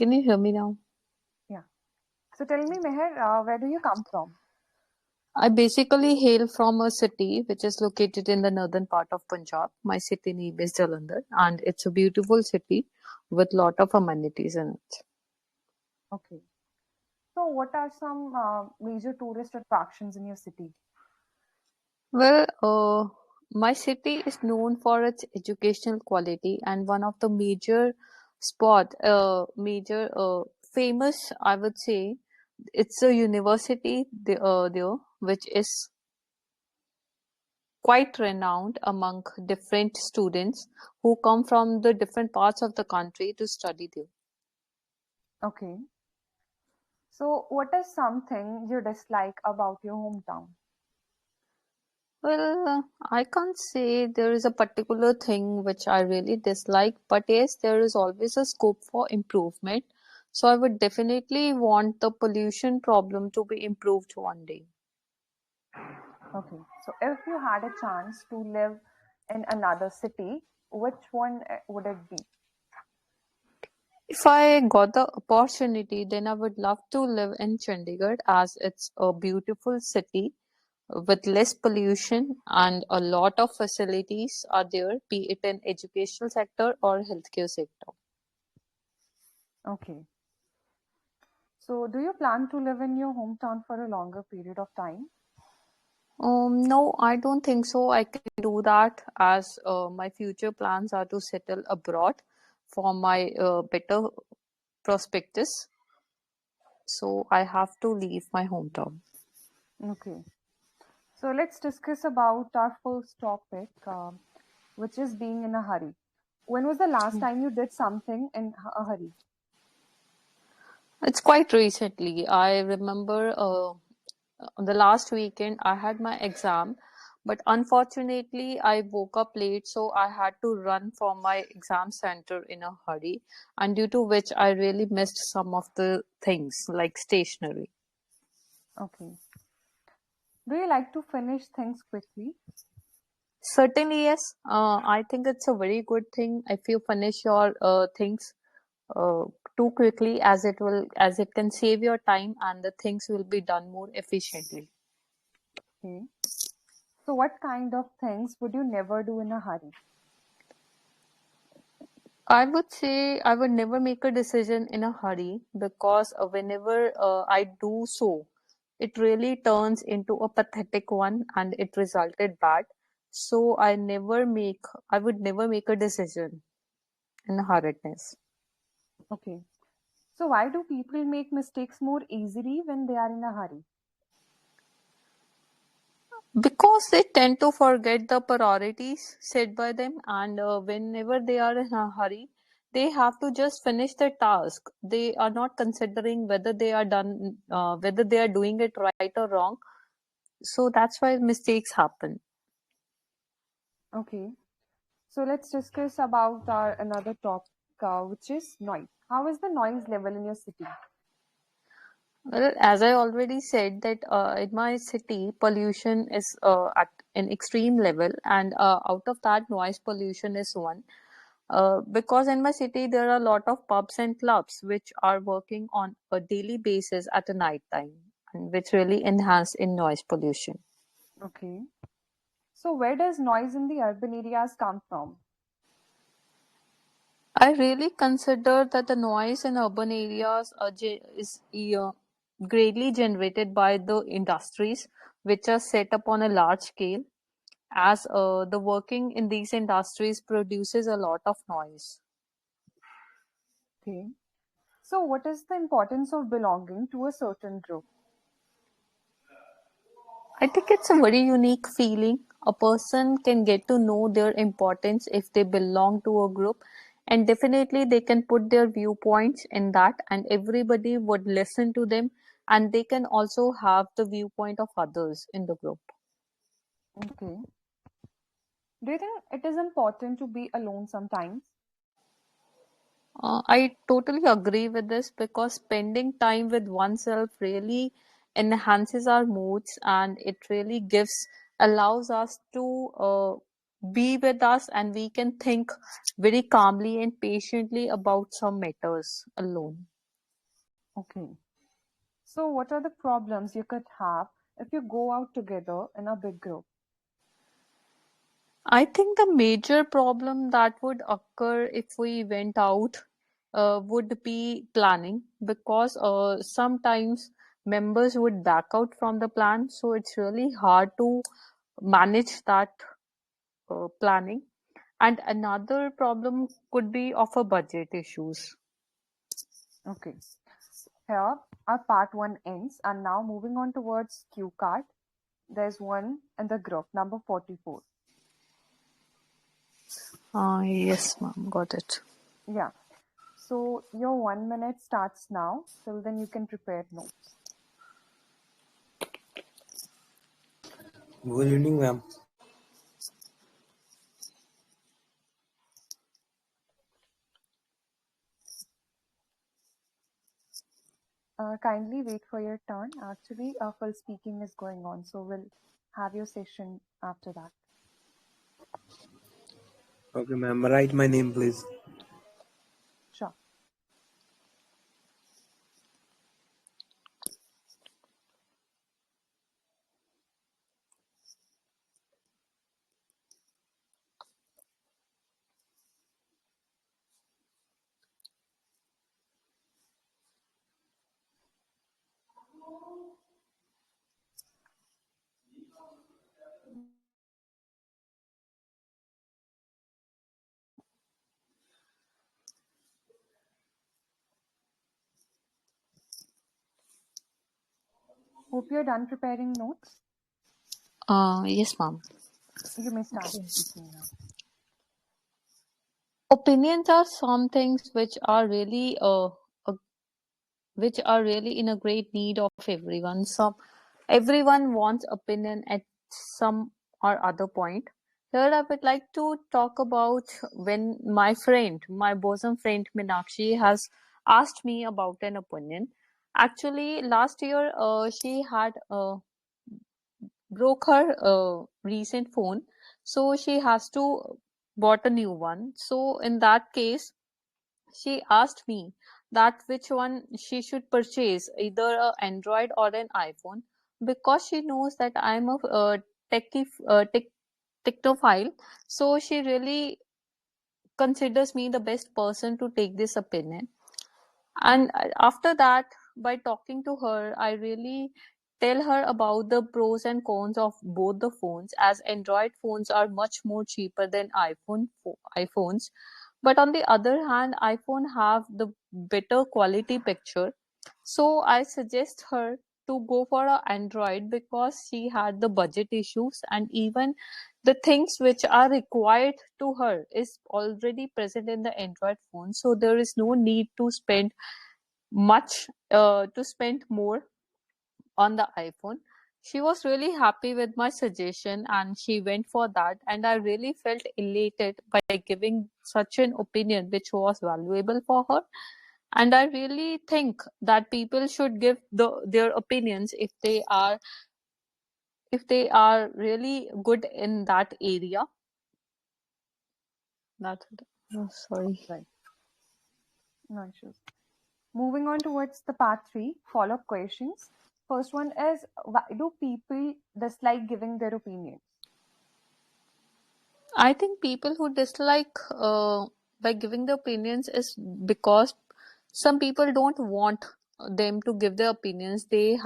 Can you hear me now? Yeah. So tell me, Meher, where do you come from? I basically hail from a city which is located in the northern part of Punjab. My city name is Jalandhar, and it's a beautiful city with lot of amenities in it. Okay. So what are some major tourist attractions in your city? Well, my city is known for its educational quality, and one of the major famous, I would say, it's a university there, which is quite renowned among different students who come from the different parts of the country to study there. Okay. So what is something you dislike about your hometown? Well, I can't say there is a particular thing which I really dislike, but yes, there is always a scope for improvement. So I would definitely want the pollution problem to be improved one day. Okay. So if you had a chance to live in another city, which one would it be? If I got the opportunity, then I would love to live in Chandigarh as it's a beautiful city with less pollution and a lot of facilities are there, be it in educational sector or healthcare sector. Okay. So do you plan to live in your hometown for a longer period of time? No, I don't think so. I can do that as my future plans are to settle abroad for my better prospectus. So I have to leave my hometown. Okay. So let's discuss about our first topic, which is being in a hurry. When was the last time you did something in a hurry? It's quite recently. I remember on the last weekend I had my exam, but unfortunately I woke up late, so I had to run for my exam center in a hurry, and due to which I really missed some of the things like stationery. Okay. Do you like to finish things quickly? Certainly, yes. I think it's a very good thing if you finish your things uh, too quickly, as it can save your time and the things will be done more efficiently. Okay. So, what kind of things would you never do in a hurry? I would say I would never make a decision in a hurry because whenever I do so, it really turns into a pathetic one and it resulted bad. So I would never make a decision in a hurriedness. Okay. So, why do people make mistakes more easily when they are in a hurry? Because they tend to forget the priorities set by them, and whenever they are in a hurry, they have to just finish the task. They are not considering whether they are doing it right or wrong. So that's why mistakes happen. Okay. So, let's discuss about our another topic, which is noise. How is the noise level in your city? Well, as I already said that in my city, pollution is at an extreme level, and out of that, noise pollution is one. Because in my city, there are a lot of pubs and clubs which are working on a daily basis at a night time, and which really enhance in noise pollution. Okay. So, where does noise in the urban areas come from? I really consider that the noise in urban areas is greatly generated by the industries which are set up on a large scale, as the working in these industries produces a lot of noise. Okay. So, what is the importance of belonging to a certain group? I think it's a very unique feeling. A person can get to know their importance if they belong to a group, and definitely they can put their viewpoints in that, and everybody would listen to them, and they can also have the viewpoint of others in the group. Okay. Do you think it is important to be alone sometimes? I totally agree with this because spending time with oneself really enhances our moods, and it really allows us to be with us and we can think very calmly and patiently about some matters alone. Okay. So, what are the problems you could have if you go out together in a big group? I think the major problem that would occur if we went out would be planning, because sometimes members would back out from the plan, so it's really hard to manage that planning. And another problem could be of a budget issues. Okay. Here, our part one ends, and now moving on towards cue card. There's one in the group, number 44. Yes, ma'am, got it. Yeah. So, your 1 minute starts now. Till then, you can prepare notes. Good evening, ma'am. Kindly wait for your turn. Actually, full speaking is going on, so we'll have your session after that. Okay, ma'am. Write my name, please. Sure. Hope you're done preparing notes. Yes, ma'am. You may start Okay. speaking now. Opinions are some things which are really in a great need of everyone. So everyone wants opinion at some or other point. Here I would like to talk about when my bosom friend Minakshi has asked me about an opinion. Actually, last year she had broke her recent phone, so she has to bought a new one. So in that case, she asked me that which one she should purchase, either a Android or an iPhone, because she knows that I'm a techie, technophile. So she really considers me the best person to take this opinion. And after that, by talking to her, I really tell her about the pros and cons of both the phones, as Android phones are much more cheaper than iPhones. But on the other hand, iPhone have the better quality picture. So I suggest her to go for a Android, because she had the budget issues, and even the things which are required to her is already present in the Android phone. So there is no need to spend more on the iPhone. She was really happy with my suggestion and she went for that. And I really felt elated by giving such an opinion which was valuable for her. And I really think that people should give their opinions if they are really good in that area. That's it. Oh, sorry. Right. No issues. Moving on towards the part three, follow-up questions. First one is, why do people dislike giving their opinions? I think people who dislike by giving their opinions is because some people don't want them to give their opinions. They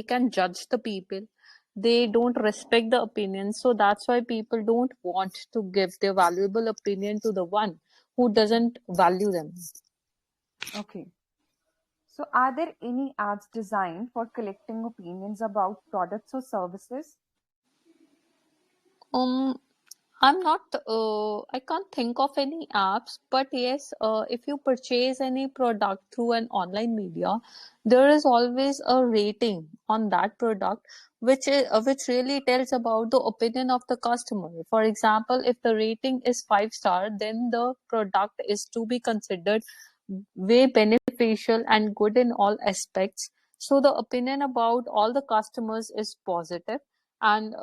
can judge the people. They don't respect the opinions, so that's why people don't want to give their valuable opinion to the one who doesn't value them. Okay. So, are there any apps designed for collecting opinions about products or services? Um, I'm not, I can't think of any apps, but yes, if you purchase any product through an online media, there is always a rating on that product, which really tells about the opinion of the customer. For example, if the rating is 5 star, then the product is to be considered way beneficial and good in all aspects. So the opinion about all the customers is positive, and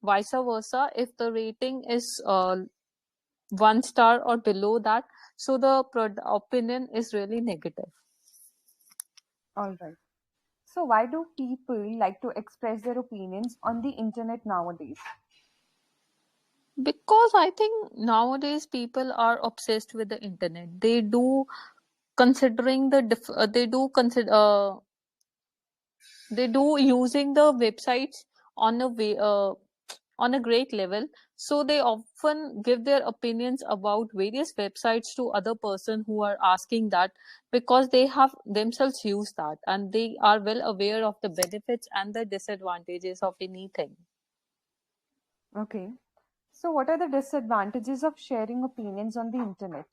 vice versa, if the rating is 1 star or below that, so the opinion is really negative. All right. So, why do people like to express their opinions on the internet nowadays? Because I think nowadays people are obsessed with the internet. They do considering the they do using the websites on a way on a great level, so they often give their opinions about various websites to other person who are asking that, because they have themselves used that and they are well aware of the benefits and the disadvantages of anything. Okay. So, what are the disadvantages of sharing opinions on the internet?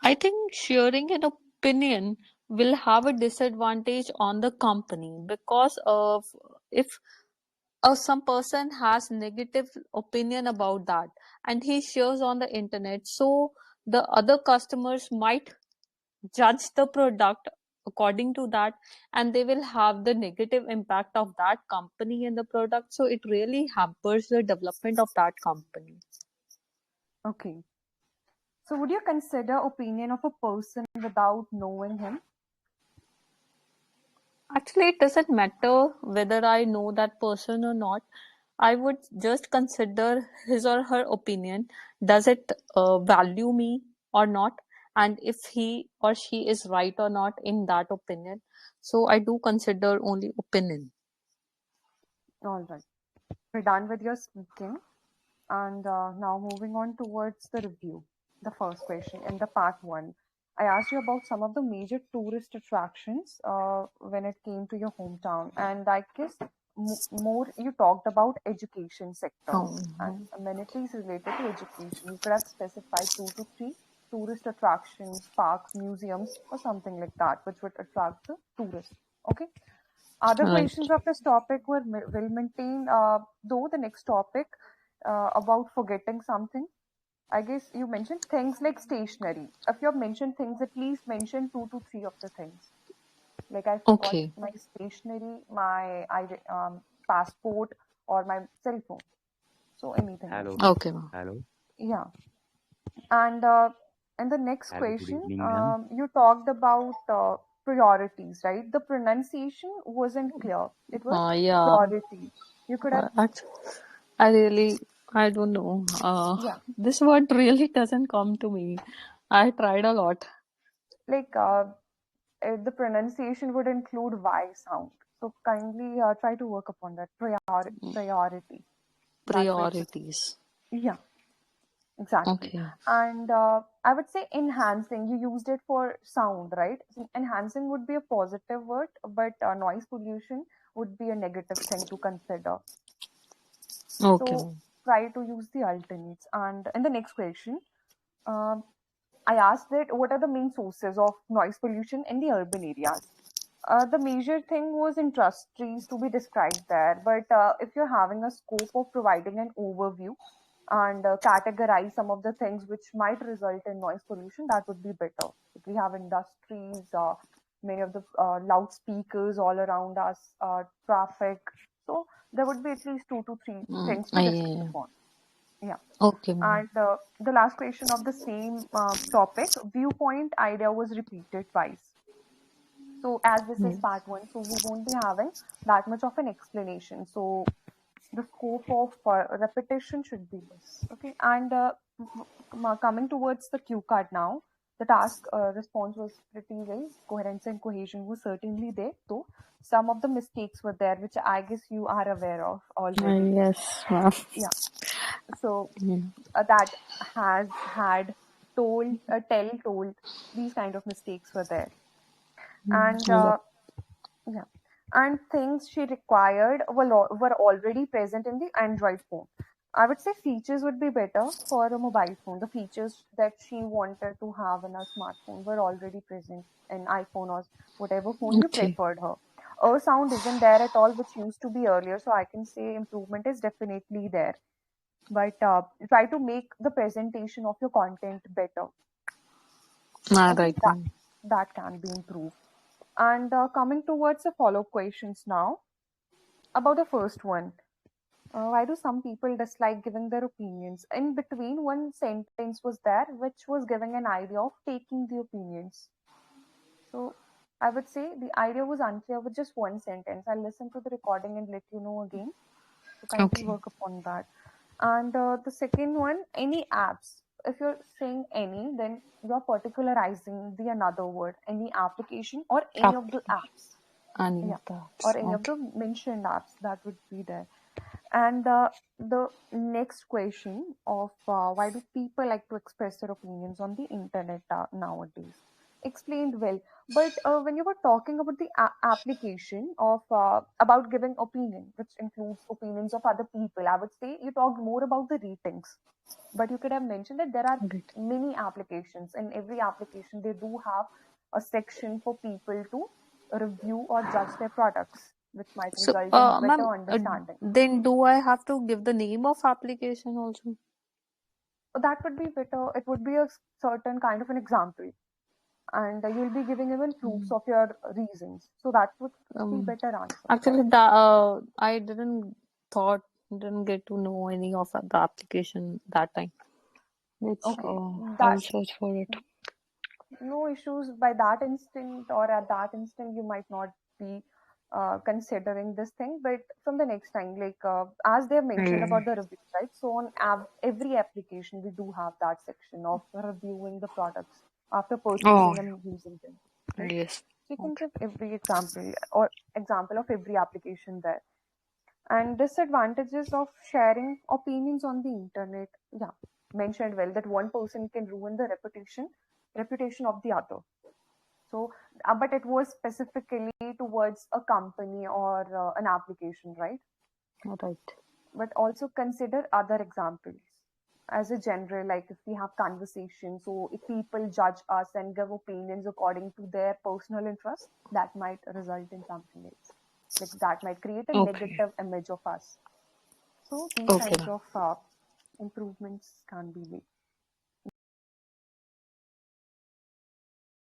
I think sharing an opinion will have a disadvantage on the company, because of if some person has negative opinion about that and he shares on the internet, so the other customers might judge the product according to that, and they will have the negative impact of that company in the product, so it really hampers the development of that company. Okay. So, would you consider opinion of a person without knowing him? Actually, it doesn't matter whether I know that person or not. I would just consider his or her opinion. Does it value me or not? And if he or she is right or not in that opinion. So I do consider only opinion. All right. We're done with your speaking. And now moving on towards the review. The first question in the part one, I asked you about some of the major tourist attractions when it came to your hometown, and I guess more you talked about education sector Oh, and amenities related to education. You could have specified 2 to 3 tourist attractions, parks, museums, or something like that, which would attract the tourists. Okay. Other right. questions of this topic will maintain, though the next topic about forgetting something. I guess you mentioned things like stationery. If you have mentioned things, at least mention 2 to 3 of the things. Like I forgot Okay. my stationery, my passport, or my cell phone. So anything like Hello, that. Okay, ma'am. hello, Yeah. And the next hello. Good question, evening, ma'am. you talked about priorities, right? The pronunciation wasn't clear. It was Yeah. priority. You could have, Actually, I really, I don't know. yeah, This word really doesn't come to me. I tried a lot. like the pronunciation would include Y sound. So kindly try to work upon that priority. That way, Priorities. yeah, exactly. Okay. And I would say enhancing. You used it for sound, right? So enhancing would be a positive word, but noise pollution would be a negative thing to consider. Okay, So ma'am. try to use the alternates. And in the next question, um, I asked that what are the main sources of noise pollution in the urban areas? The major thing was industries to be described there, but if you're having a scope of providing an overview and categorize some of the things which might result in noise pollution, that would be better. If we have industries, many of the loudspeakers all around us, traffic, so there would be at least 2 to 3 things to discuss Yeah. upon. Yeah. Okay, ma'am. And the last question of the same topic, viewpoint idea was repeated twice. So as this is Mm. part one, so we won't be having that much of an explanation. So the scope of repetition should be this. Okay, and coming towards the cue card now, the task response was pretty well. Coherence and cohesion was certainly there, though some of the mistakes were there, which I guess you are aware of already. Yes, ma'am. Yeah. So Mm. that has had told these kind of mistakes were there, and Yep. yeah, and things she required were already present in the Android phone. I would say features would be better for a mobile phone. The features that she wanted to have in a smartphone were already present in iPhone or whatever phone you Okay. preferred her. A sound isn't there at all, which used to be earlier, so I can say improvement is definitely there. But try to make the presentation of your content better. Okay, Right, ma'am. that can be improved. And coming towards the follow-up questions now about the first one. Why do some people dislike giving their opinions? In between, one sentence was there which was giving an idea of taking the opinions. So I would say the idea was unclear with just one sentence. I'll listen to the recording and let you know again. So kindly Okay. work upon that. And the second one, any apps. If you're saying any, then you're particularizing the another word, any application or any of the Application. apps. Any Yeah, of the or apps. any of Okay. the mentioned apps that would be there. And the next question of why do people like to express their opinions on the internet nowadays? Explained well, but when you were talking about the application of about giving opinion, which includes opinions of other people, I would say you talked more about the ratings. But you could have mentioned that there are Great. many applications. In every application, they do have a section for people to review or judge their products, which might So, result in better ma'am, understanding. then do I have to give the name of application also? That would be better. It would be a certain kind of an example, and you'll be giving even proofs of your reasons. So that would be Um, better answer. Actually, I didn't get to know any of the application that time, which Okay, I that will search for it. no issues by that instant, or at that instant you might not be considering this thing, but from the next time, like as they have mentioned Mm. about the reviews, right? So on every application we do have that section of reviewing the products after Oh, purchasing and using them, right? yes. So you can Okay. give every example or example of every application there. And disadvantages of sharing opinions on the internet, yeah, mentioned well, that one person can ruin the reputation of the other. So but it was specifically towards a company or an application, right? All right. But also consider other examples as a general, like if we have conversations, so if people judge us and give opinions according to their personal interest, that might result in something else, like that might create a Okay. negative image of us. So these Okay, kinds ma'am. of improvements can be made.